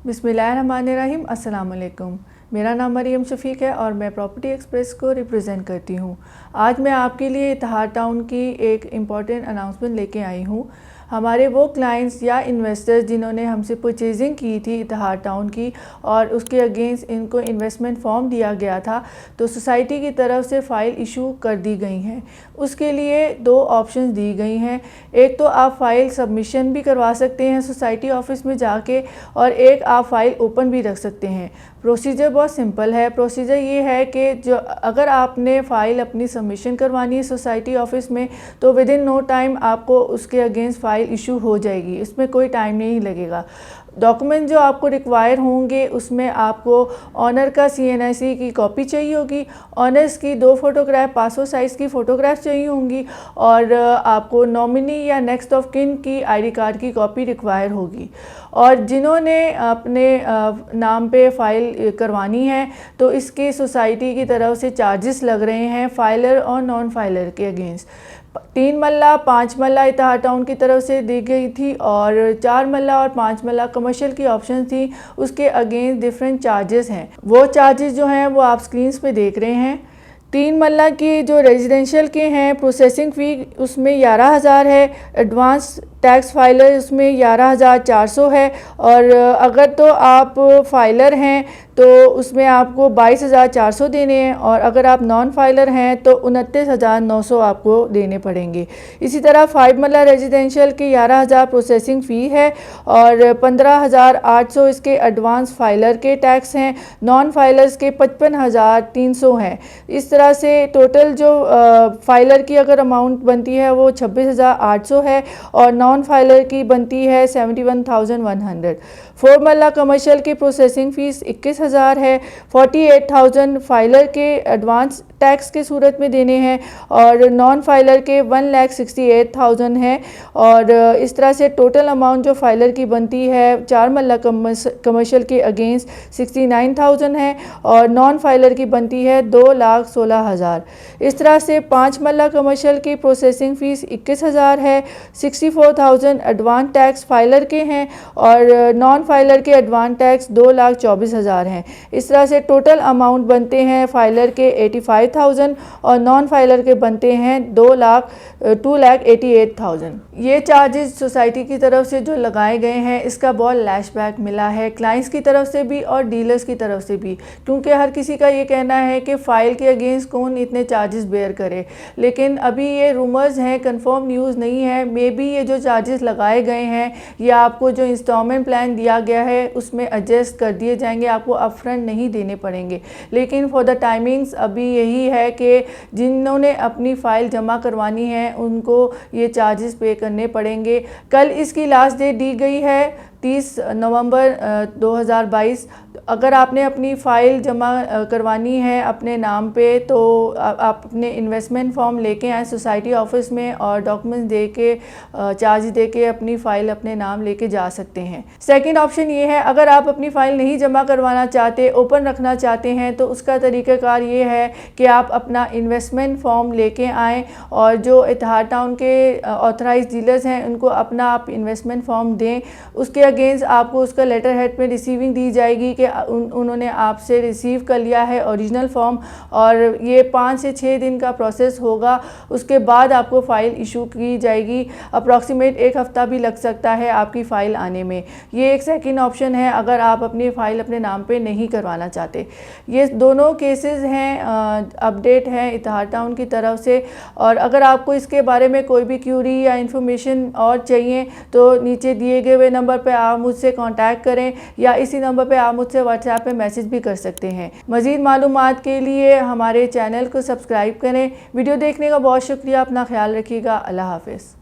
बिस्मिल्लाहिर्रहमानिर्रहीम। अस्सलाम वालेकुम। मेरा नाम मरियम शफ़ीक है और मैं प्रॉपर्टी एक्सप्रेस को रिप्रेजेंट करती हूँ। आज मैं आपके लिए इतिहाद टाउन की एक इम्पॉर्टेंट अनाउंसमेंट लेके आई हूँ। हमारे वो क्लाइंट्स या इन्वेस्टर्स जिन्होंने हमसे परचेजिंग की थी इतिहाद टाउन की और उसके अगेंस्ट इनको इन्वेस्टमेंट फॉर्म दिया गया था, तो सोसाइटी की तरफ से फ़ाइल इशू कर दी गई हैं। उसके लिए दो ऑप्शंस दी गई हैं। एक तो आप फ़ाइल सबमिशन भी करवा सकते हैं सोसाइटी ऑफिस में जाके, और एक आप फ़ाइल ओपन भी रख सकते हैं। प्रोसीजर बहुत सिंपल है। प्रोसीजर ये है कि जो अगर आपने फ़ाइल अपनी सबमिशन करवानी है सोसाइटी ऑफिस में, तो विद इन नो टाइम आपको उसके अगेंस्ट फ़ाइल इशू हो जाएगी। इसमें कोई टाइम नहीं लगेगा। डॉक्यूमेंट जो आपको रिक्वायर होंगे उसमें आपको ऑनर का CNIC की कॉपी चाहिए होगी, ऑनर्स की 2 फ़ोटोग्राफ पासपोर्ट साइज़ की फ़ोटोग्राफ चाहिए होंगी, और आपको नॉमिनी या नेक्स्ट ऑफ किन की ID कार्ड की कॉपी रिक्वायर होगी। और जिन्होंने अपने नाम पे फ़ाइल करवानी है तो इसकी सोसाइटी की तरफ से चार्जेस लग रहे हैं फाइलर और नॉन फाइलर के अगेंस्ट। 3 मल्ला 5 मल्ला इतिहाद टाउन की तरफ से दी गई थी और 4 मल्ला और 5 मल्ला कमर्शियल की ऑप्शन थी। उसके अगेंस्ट डिफरेंट चार्जेस हैं। वो चार्जेस जो हैं वो आप स्क्रीन पे देख रहे हैं। 3 मल्ला की जो रेजिडेंशियल के हैं प्रोसेसिंग फ़ी उसमें 11,000 है, एडवांस टैक्स फाइलर उसमें 11,400 है, और अगर तो आप फाइलर हैं तो उसमें आपको 22,400 देने हैं, और अगर आप नॉन फाइलर हैं तो 29,900 आपको देने पड़ेंगे। इसी तरह 5 मल्ला रेजिडेंशियल की 11,000 प्रोसेसिंग फ़ी है और 15,800 इसके एडवांस फाइलर के टैक्स हैं। नॉन फाइलर्स के 55,300 हैं। इस तरह से टोटल जो फाइलर की अगर अमाउंट बनती है वो 26,800 है और नॉन फाइलर की बनती है 71,100। 4 मल्ला कमर्शियल की प्रोसेसिंग फ़ीस 21,000 है। 48,000 फाइलर के एडवांस टैक्स के सूरत में देने हैं और नॉन फाइलर के 1,68,000 है। और इस तरह से टोटल अमाउंट जो फाइलर की बनती है 4 मल्ला कमर्शियल के अगेंस्ट 69,000 है और नॉन फाइलर की बनती है 2,16,000। इस तरह से 5 मल्ला कमर्शियल की प्रोसेसिंग फ़ीस 21,000 है। 64,000 एडवांस टैक्स फाइलर के हैं और नॉन फाइलर के एडवांस टैक्स 2,24,000 हैं। इस तरह से टोटल अमाउंट बनते हैं फाइलर के 85,000 और नॉन फाइलर के बनते हैं 2,88,000। ये चार्जेस सोसाइटी की तरफ से जो लगाए गए हैं इसका बहुत लैशबैक मिला है क्लाइंट्स की तरफ से भी और डीलर्स की तरफ से भी, क्योंकि हर किसी का ये कहना है कि फ़ाइल के अगेंस्ट कौन इतने चार्जेस बेयर करे। लेकिन अभी ये रूमर्स हैं, कंफर्म न्यूज़ नहीं है। मे बी ये जो चार्जेस लगाए गए हैं या आपको जो इंस्टॉलमेंट प्लान दिया गया है उसमें एडजस्ट कर दिए जाएंगे, आपको अपफ्रंट नहीं देने पड़ेंगे। लेकिन फॉर द टाइमिंग्स अभी यही है कि जिन्होंने अपनी फ़ाइल जमा करवानी है उनको ये चार्जेस पे करने पड़ेंगे। कल इसकी लास्ट डेट दी गई है 30 नवंबर 2022। अगर आपने अपनी फ़ाइल जमा करवानी है अपने नाम पे तो आप अपने इन्वेस्टमेंट फॉर्म लेके आएँ सोसाइटी ऑफिस में और डॉक्यूमेंट्स दे के चार्ज दे के अपनी फ़ाइल अपने नाम लेके जा सकते हैं। सेकंड ऑप्शन ये है, अगर आप अपनी फ़ाइल नहीं जमा करवाना चाहते, ओपन रखना चाहते हैं, तो उसका तरीक़ाकार ये है कि आप अपना इन्वेस्टमेंट फॉर्म लेके आएँ और जो इतिहाद टाउन के ऑथराइज डीलर्स हैं उनको अपना आप इन्वेस्टमेंट फॉर्म दें। उसके अगेंस्ट आपको उसका लेटर हेड में रिसीविंग दी जाएगी कि उन्होंने आपसे रिसीव कर लिया है ओरिजिनल फॉर्म, और ये 5 से 6 दिन का प्रोसेस होगा। उसके बाद आपको फ़ाइल इशू की जाएगी। अप्रॉक्सीमेट 1 हफ़्ता भी लग सकता है आपकी फ़ाइल आने में। ये एक सेकंड ऑप्शन है अगर आप अपनी फ़ाइल अपने नाम पे नहीं करवाना चाहते। ये दोनों केसेस हैं, अपडेट हैं इतिहाद टाउन की तरफ से। और अगर आपको इसके बारे में कोई भी क्यूरी या इन्फॉर्मेशन और चाहिए तो नीचे दिए गए हुए नंबर पे आप मुझसे कांटेक्ट करें या इसी नंबर पे आप मुझसे व्हाट्सएप पे मैसेज भी कर सकते हैं। मज़ीद मालूमात के लिए हमारे चैनल को सब्सक्राइब करें। वीडियो देखने का बहुत शुक्रिया। अपना ख्याल रखिएगा। अल्लाह हाफ़िज़।